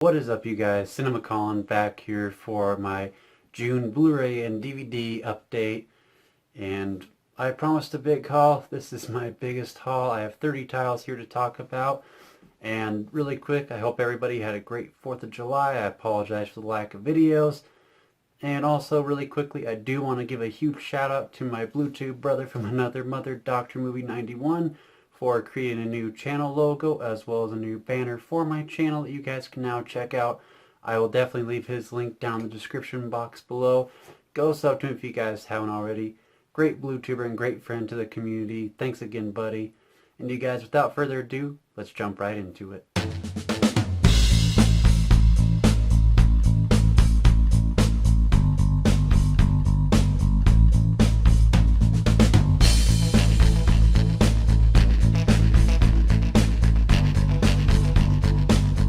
What is up, you guys? Cinema Colin back here for my June Blu-ray and DVD update. And I promised a big haul. This is my biggest haul. I have 30 titles here to talk about. And really quick, I hope everybody had a great 4th of July. I apologize for the lack of videos. And also, really quickly, I do want to give a huge shout out to my Bluetooth brother from another mother, Dr. Movie 91, for creating a new channel logo as well as a new banner for my channel that you guys can now check out. I will definitely leave his link down in the description box below. Go sub to him if you guys haven't already. Great Bluetuber and great friend to the community. Thanks again, buddy. And you guys, without further ado, let's jump right into it.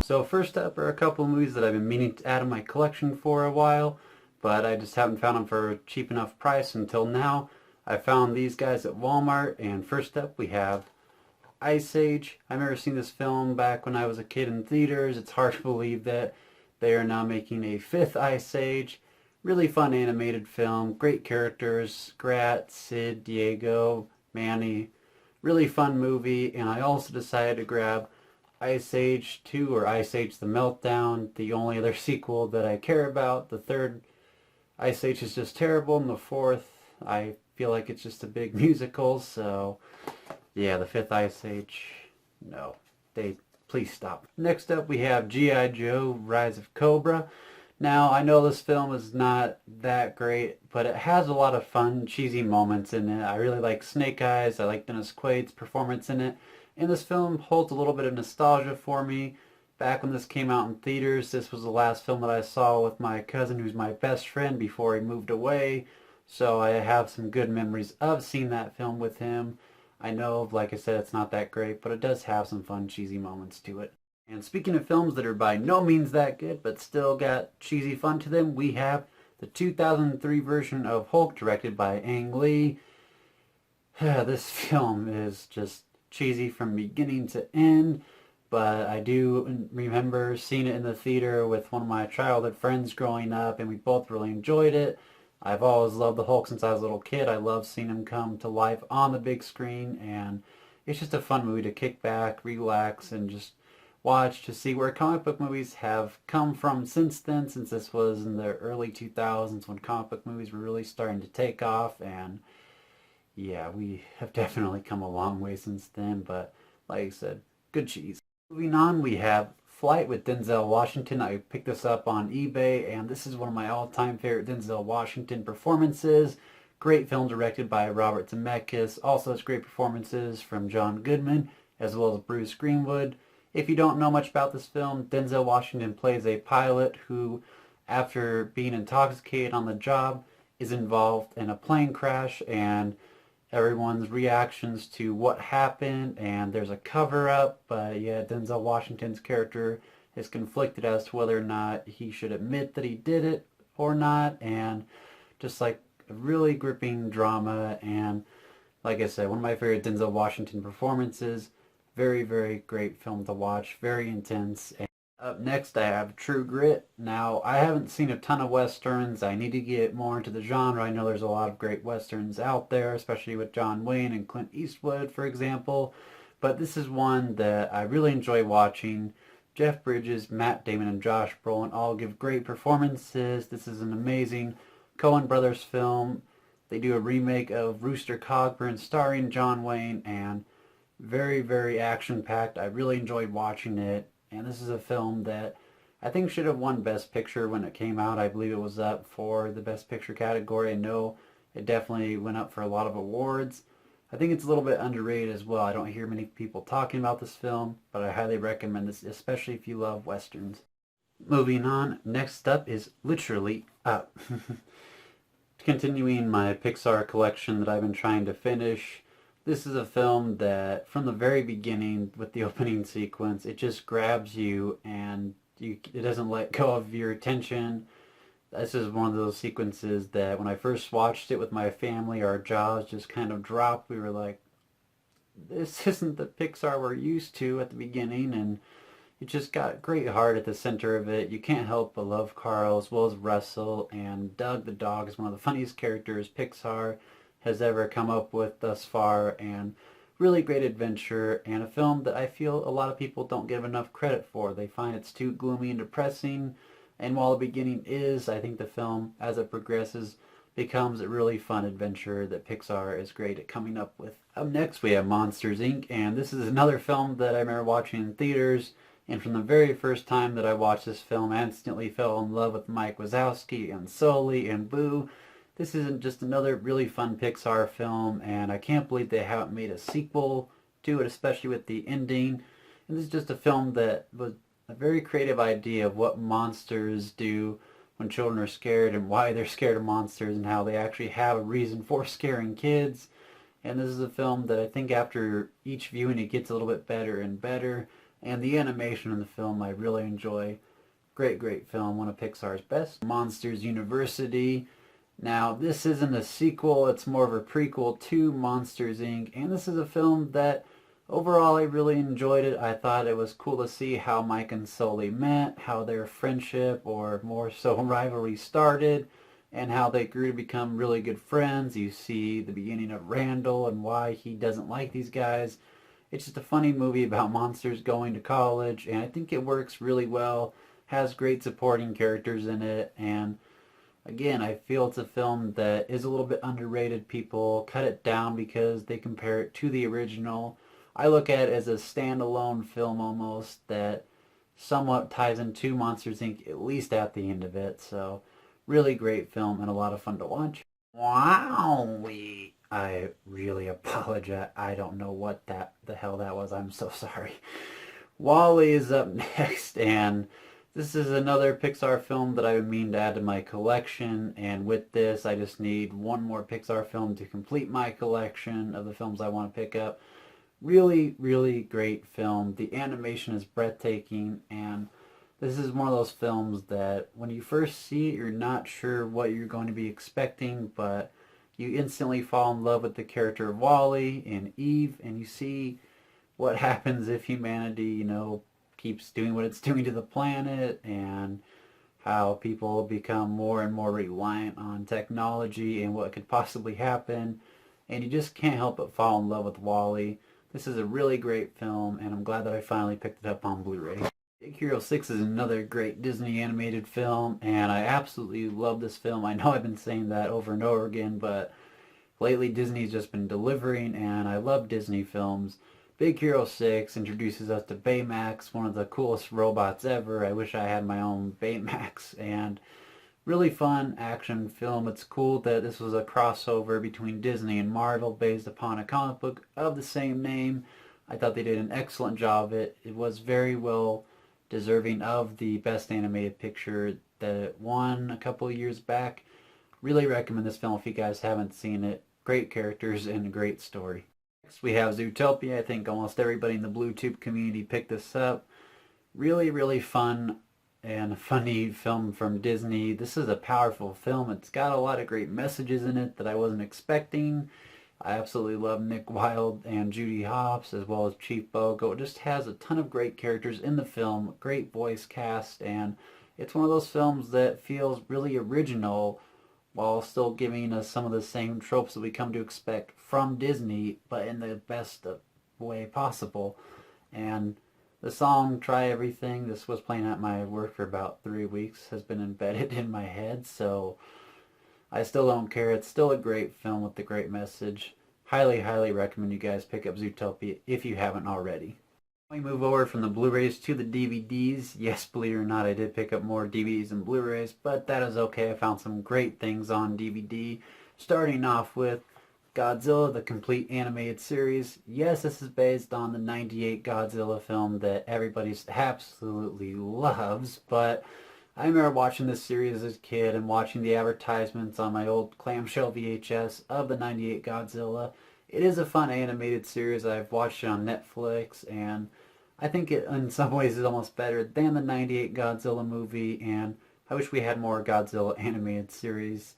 So first up are a couple of movies that I've been meaning to add to my collection for a while, but I just haven't found them for a cheap enough price until now. I found these guys at Walmart, and first up we have Ice Age. I've never seen this film back when I was a kid in theaters. It's hard to believe that they are now making a 5th Ice Age. Really fun animated film, great characters, Grat, Sid, Diego, Manny. Really fun movie, and I also decided to grab Ice Age 2 or Ice Age the Meltdown, the only other sequel that I care about. The 3rd Ice Age is just terrible, and the 4th I feel like it's just a big musical, so yeah, the 5th Ice Age, no, please stop. Next up we have G.I. Joe Rise of Cobra. Now, I know this film is not that great, but it has a lot of fun, cheesy moments in it. I really like Snake Eyes, I like Dennis Quaid's performance in it. And this film holds a little bit of nostalgia for me. Back when this came out in theaters, this was the last film that I saw with my cousin, who's my best friend, before he moved away. So I have some good memories of seeing that film with him. I know, like I said, it's not that great, but it does have some fun, cheesy moments to it. And speaking of films that are by no means that good, but still got cheesy fun to them, we have the 2003 version of Hulk, directed by Ang Lee. This film is just cheesy from beginning to end, but I do remember seeing it in the theater with one of my childhood friends growing up, and we both really enjoyed it. I've always loved the Hulk since I was a little kid. I love seeing him come to life on the big screen, and it's just a fun movie to kick back, relax, and just watch to see where comic book movies have come from since then, since this was in the early 2000s when comic book movies were really starting to take off. And yeah, we have definitely come a long way since then, but like I said, good cheese. Moving on, we have Flight with Denzel Washington. I picked this up on eBay, and this is one of my all-time favorite Denzel Washington performances. Great film directed by Robert Zemeckis. Also has great performances from John Goodman as well as Bruce Greenwood. If you don't know much about this film, Denzel Washington plays a pilot who, after being intoxicated on the job, is involved in a plane crash, and everyone's reactions to what happened, and there's a cover-up, but yeah, Denzel Washington's character is conflicted as to whether or not he should admit that he did it or not, and just like a really gripping drama. And like I said, one of my favorite Denzel Washington performances. Very, very great film to watch, very intense. And up next I have True Grit. Now, I haven't seen a ton of westerns. I need to get more into the genre. I know there's a lot of great westerns out there, especially with John Wayne and Clint Eastwood, for example. But this is one that I really enjoy watching. Jeff Bridges, Matt Damon, and Josh Brolin all give great performances. This is an amazing Coen Brothers film. They do a remake of Rooster Cogburn starring John Wayne, and very, very action-packed. I really enjoyed watching it. And this is a film that I think should have won Best Picture when it came out. I believe it was up for the Best Picture category. I know it definitely went up for a lot of awards. I think it's a little bit underrated as well. I don't hear many people talking about this film, but I highly recommend this, especially if you love westerns. Moving on, next up is Literally Up. Continuing my Pixar collection that I've been trying to finish. This is a film that, from the very beginning, with the opening sequence, it just grabs you, and it doesn't let go of your attention. This is one of those sequences that when I first watched it with my family, our jaws just kind of dropped. We were like, this isn't the Pixar we're used to at the beginning, and It's just got great heart at the center of it. You can't help but love Carl as well as Russell, and Doug the dog is one of the funniest characters Pixar has ever come up with thus far, and really great adventure, and a film that I feel a lot of people don't give enough credit for. They find it's too gloomy and depressing, and while the beginning is, I think the film, as it progresses, becomes a really fun adventure that Pixar is great at coming up with. Up next we have Monsters, Inc., and this is another film that I remember watching in theaters, and from the very first time that I watched this film, I instantly fell in love with Mike Wazowski and Sully and Boo. This isn't just another really fun Pixar film, and I can't believe they haven't made a sequel to it, especially with the ending. And this is just a film that was a very creative idea of what monsters do when children are scared and why they're scared of monsters and how they actually have a reason for scaring kids. And this is a film that I think after each viewing it gets a little bit better and better. And the animation in the film I really enjoy. Great, great film. One of Pixar's best. Monsters University. Now, this isn't a sequel. It's more of a prequel to Monsters, Inc. And this is a film that overall I really enjoyed it. I thought it was cool to see how Mike and Sully met, how their friendship, or more so rivalry, started, and how they grew to become really good friends. You see the beginning of Randall and why he doesn't like these guys. It's just a funny movie about monsters going to college, and I think it works really well. Has great supporting characters in it, and again, I feel it's a film that is a little bit underrated. People cut it down because they compare it to the original. I look at it as a standalone film almost that somewhat ties into Monsters, Inc., at least at the end of it. So, really great film and a lot of fun to watch. Wow, I really apologize. I don't know what the hell that was. I'm so sorry. WALL-E is up next, and this is another Pixar film that I would mean to add to my collection, and with this I just need one more Pixar film to complete my collection of the films I want to pick up. Really, really great film. The animation is breathtaking, and this is one of those films that when you first see it, you're not sure what you're going to be expecting, but you instantly fall in love with the character of Wally and Eve, and you see what happens if humanity, keeps doing what it's doing to the planet, and how people become more and more reliant on technology and what could possibly happen. And you just can't help but fall in love with Wally. This is a really great film, and I'm glad that I finally picked it up on Blu-ray. Big Hero 6 is another great Disney animated film, and I absolutely love this film. I know I've been saying that over and over again, but lately Disney's just been delivering, and I love Disney films. Big Hero 6 introduces us to Baymax, one of the coolest robots ever. I wish I had my own Baymax, and really fun action film. It's cool that this was a crossover between Disney and Marvel based upon a comic book of the same name. I thought they did an excellent job of it. It was very well deserving of the Best Animated Picture that it won a couple of years back. Really recommend this film if you guys haven't seen it. Great characters and a great story. Next we have Zootopia. I think almost everybody in the BlueTube community picked this up. Really, really fun and a funny film from Disney. This is a powerful film. It's got a lot of great messages in it that I wasn't expecting. I absolutely love Nick Wilde and Judy Hopps as well as Chief Bogo. It just has a ton of great characters in the film, great voice cast, and it's one of those films that feels really original while still giving us some of the same tropes that we come to expect from Disney, but in the best way possible. And the song Try Everything, this was playing at my work for about 3 weeks, has been embedded in my head, so I still don't care. It's still a great film with a great message. Highly, highly recommend you guys pick up Zootopia if you haven't already. We move over from the Blu-rays to the DVDs. Yes, believe it or not, I did pick up more DVDs and Blu-rays, but that is okay. I found some great things on DVD. Starting off with Godzilla, the complete animated series. Yes, this is based on the '98 Godzilla film that everybody absolutely loves, but I remember watching this series as a kid and watching the advertisements on my old clamshell VHS of the '98 Godzilla. It is a fun animated series. I've watched it on Netflix, and I think it in some ways is almost better than the '98 Godzilla movie, and I wish we had more Godzilla animated series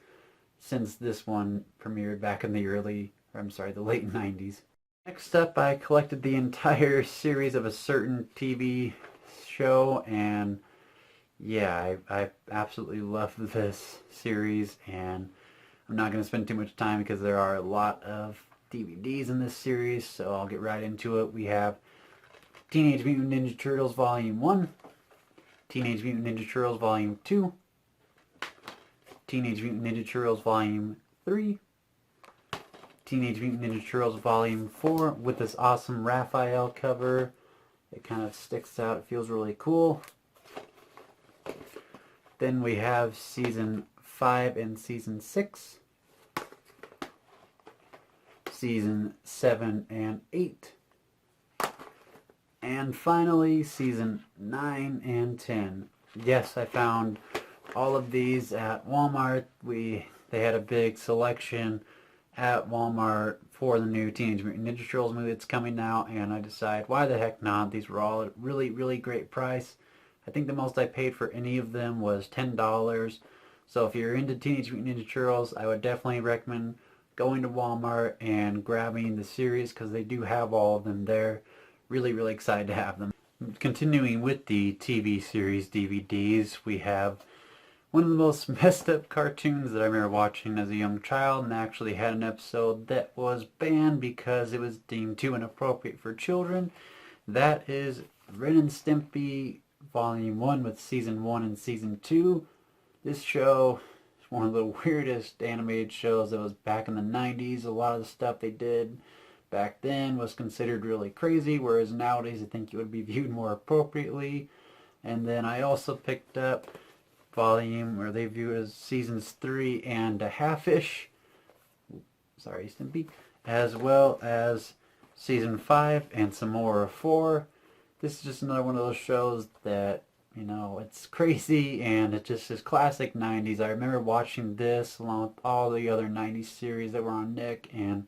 since this one premiered back in the late 90s. Next up, I collected the entire series of a certain TV show, and yeah, I absolutely love this series, and I'm not going to spend too much time because there are a lot of DVDs in this series, so I'll get right into it. We have Teenage Mutant Ninja Turtles Volume 1, Teenage Mutant Ninja Turtles Volume 2, Teenage Mutant Ninja Turtles Volume 3, Teenage Mutant Ninja Turtles Volume 4 with this awesome Raphael cover. It kind of sticks out. It feels really cool. Then we have Season 5 and Season 6. Season 7 and 8. And finally, Season 9 and 10. Yes, I found all of these at Walmart. They had a big selection at Walmart for the new Teenage Mutant Ninja Turtles movie that's coming out, and I decided, why the heck not? These were all at really, really great price. I think the most I paid for any of them was $10. So if you're into Teenage Mutant Ninja Turtles, I would definitely recommend going to Walmart and grabbing the series because they do have all of them there. Really, really excited to have them. Continuing with the TV series DVDs, we have one of the most messed up cartoons that I remember watching as a young child, and actually had an episode that was banned because it was deemed too inappropriate for children. That is Ren and Stimpy Volume 1 with Season 1 and Season 2. This show is one of the weirdest animated shows that was back in the 90s. A lot of the stuff they did back then was considered really crazy, whereas nowadays I think it would be viewed more appropriately. And then I also picked up volume, or they view as Seasons 3 and a half-ish. Sorry, Stimpy. As well as Season 5 and some more of 4. This is just another one of those shows that, you know, it's crazy and it just is classic 90s. I remember watching this along with all the other 90s series that were on Nick and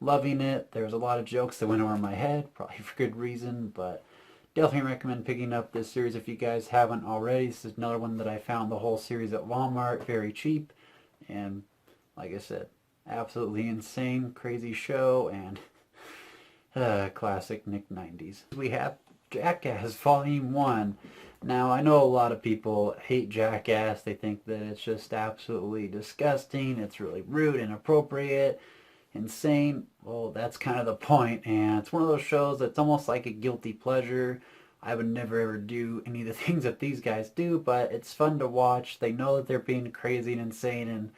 loving it. There was a lot of jokes that went over my head, probably for good reason, but definitely recommend picking up this series if you guys haven't already. This is another one that I found the whole series at Walmart, very cheap, and like I said, absolutely insane, crazy show, and classic Nick 90s. We have Jackass Volume 1. Now, I know a lot of people hate Jackass. They think that it's just absolutely disgusting. It's really rude, inappropriate, insane. Well, that's kind of the point, and it's one of those shows that's almost like a guilty pleasure. I would never ever do any of the things that these guys do, but it's fun to watch. They know that they're being crazy and insane, and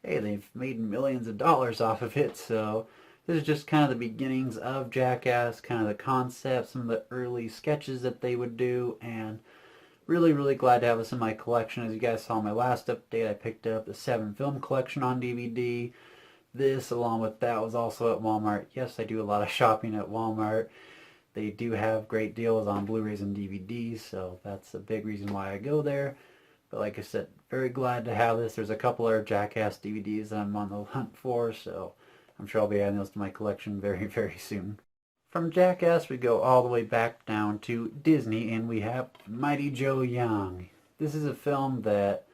hey, they've made millions of dollars off of it, so this is just kind of the beginnings of Jackass, kind of the concept, some of the early sketches that they would do, and really, really glad to have this in my collection. As you guys saw in my last update, I picked up the 7 film collection on DVD. This, along with that, was also at Walmart. Yes, I do a lot of shopping at Walmart. They do have great deals on Blu-rays and DVDs, so that's a big reason why I go there. But like I said, very glad to have this. There's a couple other Jackass DVDs that I'm on the hunt for, so I'm sure I'll be adding those to my collection very, very soon. From Jackass, we go all the way back down to Disney, and we have Mighty Joe Young. This is a film that,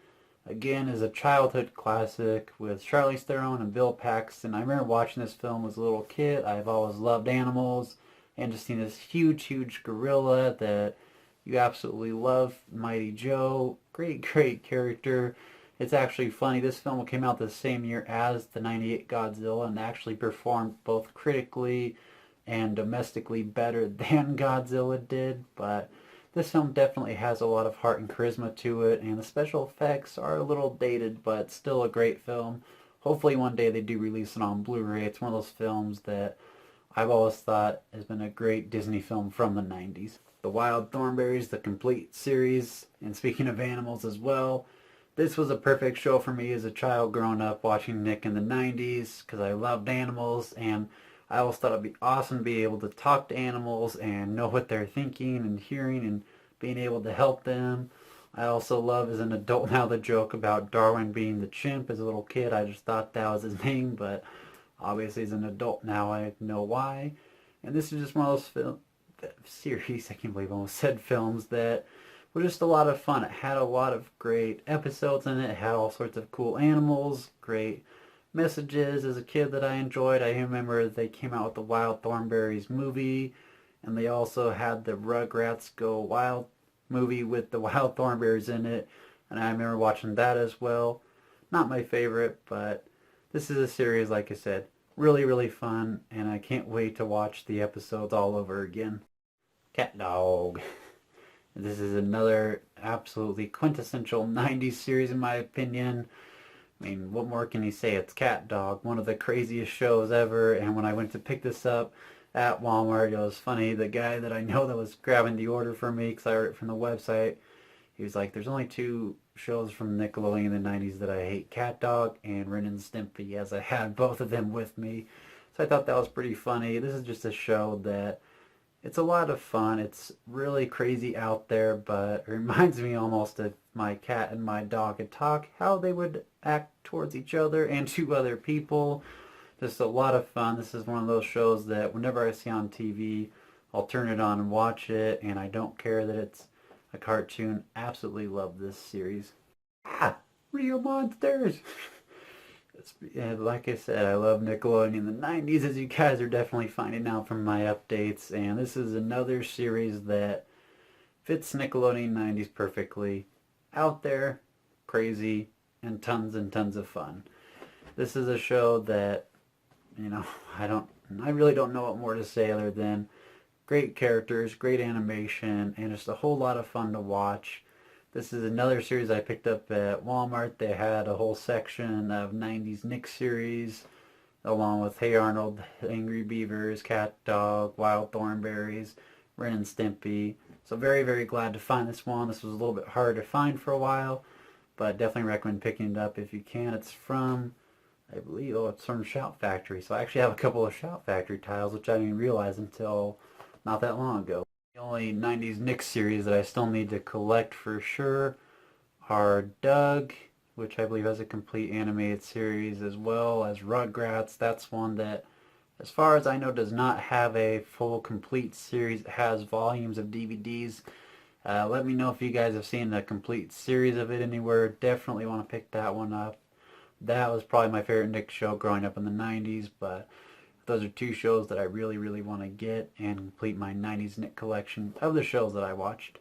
again, is a childhood classic with Charlize Theron and Bill Paxton. I remember watching this film as a little kid. I've always loved animals, and just seen this huge, huge gorilla that you absolutely love. Mighty Joe, great, great character. It's actually funny, this film came out the same year as the '98 Godzilla and actually performed both critically and domestically better than Godzilla did, but this film definitely has a lot of heart and charisma to it, and the special effects are a little dated, but still a great film. Hopefully one day they do release it on Blu-ray. It's one of those films that I've always thought has been a great Disney film from the 90s. The Wild Thornberrys, the complete series, and speaking of animals as well, this was a perfect show for me as a child growing up watching Nick in the 90s because I loved animals, and I always thought it'd be awesome to be able to talk to animals and know what they're thinking and hearing and being able to help them. I also love as an adult now the joke about Darwin being the chimp. As a little kid I just thought that was his name, but obviously as an adult now I know why. And this is just one of those series, I can't believe I almost said films, that were just a lot of fun. It had a lot of great episodes in it. It had all sorts of cool animals, great messages as a kid that I enjoyed. I remember they came out with the Wild Thornberrys movie, and they also had the Rugrats Go Wild movie with the wild thornberries in it, and I remember watching that as well. Not my favorite, but this is a series, like I said, really, really fun, and I can't wait to watch the episodes all over again. Cat Dog. This is another absolutely quintessential 90s series in my opinion. I mean, what more can you say? It's Cat Dog, one of the craziest shows ever, and when I went to pick this up at Walmart, it was funny, the guy that I know that was grabbing the order for me, because I ordered it from the website, he was like, there's only two shows from Nickelodeon in the 90s that I hate, Cat Dog and Ren and Stimpy, as I had both of them with me. So I thought that was pretty funny. This is just a show that it's a lot of fun. It's really crazy out there, but it reminds me almost of my cat and my dog could talk, how they would act towards each other and to other people. Just a lot of fun. This is one of those shows that whenever I see on TV, I'll turn it on and watch it, and I don't care that it's a cartoon. Absolutely love this series. Ah, real monsters! Like I said, I love Nickelodeon in the 90s, as you guys are definitely finding out from my updates, and this is another series that fits Nickelodeon 90s perfectly. Out there, crazy, and tons of fun. This is a show that, you know, I really don't know what more to say other than great characters, great animation, and just a whole lot of fun to watch. This is another series I picked up at Walmart. They had a whole section of 90s Nick series, along with Hey Arnold, Angry Beavers, Cat Dog, Wild Thornberries, Ren and Stimpy. So very, very glad to find this one. This was a little bit hard to find for a while, but definitely recommend picking it up if you can. It's from, I believe, it's from Shout Factory. So I actually have a couple of Shout Factory titles, which I didn't realize until not that long ago. The only 90s Nick series that I still need to collect for sure are Doug, which I believe has a complete animated series, as well as Rugrats. That's one that, as far as I know, does not have a full complete series. It has volumes of DVDs. Let me know if you guys have seen a complete series of it anywhere. Definitely want to pick that one up. That was probably my favorite Nick show growing up in the 90s, but those are two shows that I really, really want to get and complete my 90s Nick collection of the shows that I watched.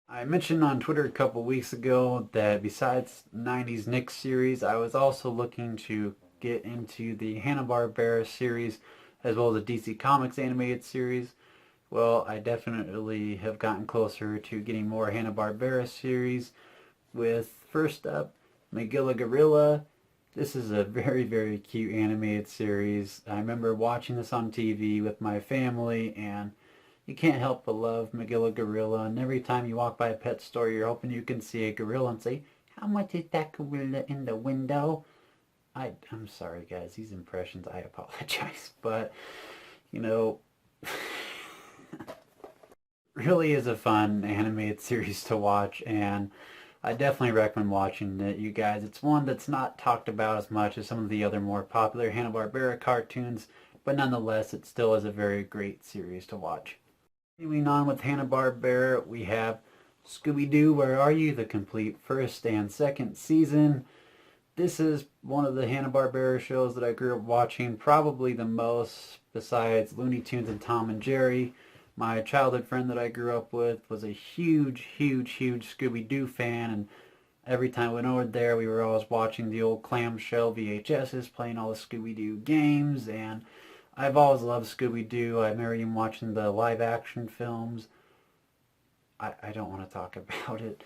I mentioned on Twitter a couple weeks ago that besides 90s Nick series, I was also looking to get into the Hanna-Barbera series as well as the DC Comics animated series. Well, I definitely have gotten closer to getting more Hanna-Barbera series with, first up, Magilla Gorilla. This is a very, very cute animated series. I remember watching this on TV with my family, and you can't help but love Magilla Gorilla. And every time you walk by a pet store, you're hoping you can see a gorilla and say, how much is that gorilla in the window? I'm sorry, guys. These impressions, I apologize. But, you know, really is a fun animated series to watch, and I definitely recommend watching it, you guys. It's one that's not talked about as much as some of the other more popular Hanna-Barbera cartoons, but nonetheless, it still is a very great series to watch. Continuing on with Hanna-Barbera, we have Scooby-Doo, Where Are You? The complete first and second season. This is one of the Hanna-Barbera shows that I grew up watching probably the most, besides Looney Tunes and Tom and Jerry. My childhood friend that I grew up with was a huge Scooby-Doo fan, and every time we went over there, we were always watching the old clamshell VHSs, playing all the Scooby-Doo games, and I've always loved Scooby-Doo. I remember even watching the live-action films. I don't want to talk about it,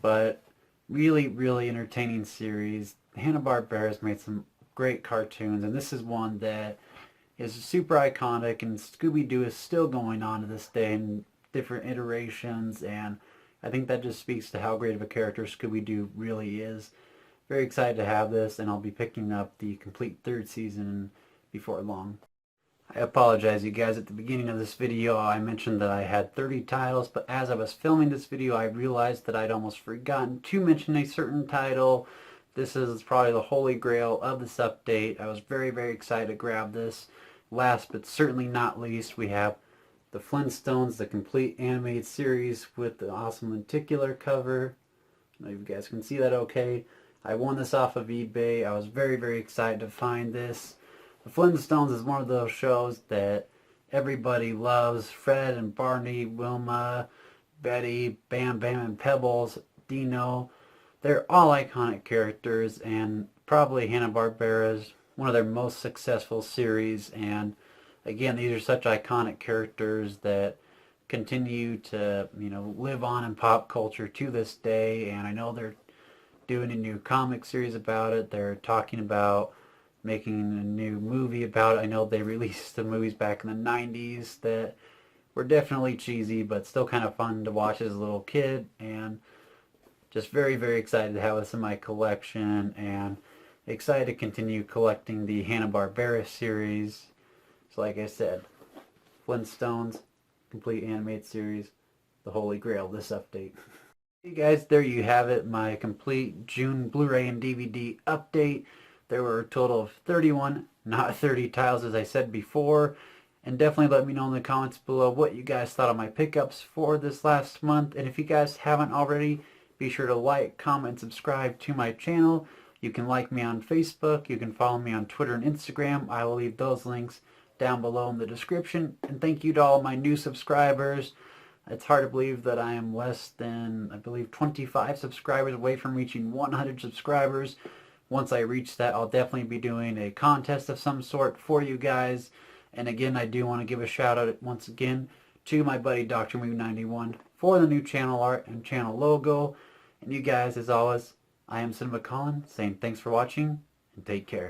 but really entertaining series. Hanna-Barbera's made some great cartoons, and this is one that is super iconic, and Scooby-Doo is still going on to this day in different iterations, and I think that just speaks to how great of a character Scooby-Doo really is. Very excited to have this, and I'll be picking up the complete third season before long. I apologize, you guys. At the beginning of this video, I mentioned that I had 30 titles, but as I was filming this video, I realized that I'd almost forgotten to mention a certain title. This is probably the holy grail of this update. I was very excited to grab this. Last but certainly not least, we have the Flintstones, the complete animated series with the awesome lenticular cover. I know you guys can see that okay. I won this off of eBay. I was very excited to find this. The Flintstones is one of those shows that everybody loves. Fred and Barney, Wilma, Betty, Bam Bam and Pebbles, Dino. They're all iconic characters, and probably Hanna-Barbera's one of their most successful series. And again, these are such iconic characters that continue to, live on in pop culture to this day. And I know they're doing a new comic series about it. They're talking about making a new movie about it. I know they released the movies back in the 90s that were definitely cheesy, but still kind of fun to watch as a little kid. And just very, very excited to have this in my collection, and excited to continue collecting the Hanna-Barbera series. So like I said, Flintstones, complete animated series, the holy grail, this update. Hey guys, there you have it, my complete June Blu-ray and DVD update. There were a total of 31, not 30 tiles as I said before. And definitely let me know in the comments below what you guys thought of my pickups for this last month. And if you guys haven't already, be sure to like, comment, and subscribe to my channel. You can like me on Facebook. You can follow me on Twitter and Instagram. I will leave those links down below in the description. And thank you to all my new subscribers. It's hard to believe that I am less than, I believe, 25 subscribers away from reaching 100 subscribers. Once I reach that, I'll definitely be doing a contest of some sort for you guys. And again, I do want to give a shout out once again to my buddy Dr. Moo91 for the new channel art and channel logo. And you guys, as always, I am Cinema Colin saying thanks for watching and take care.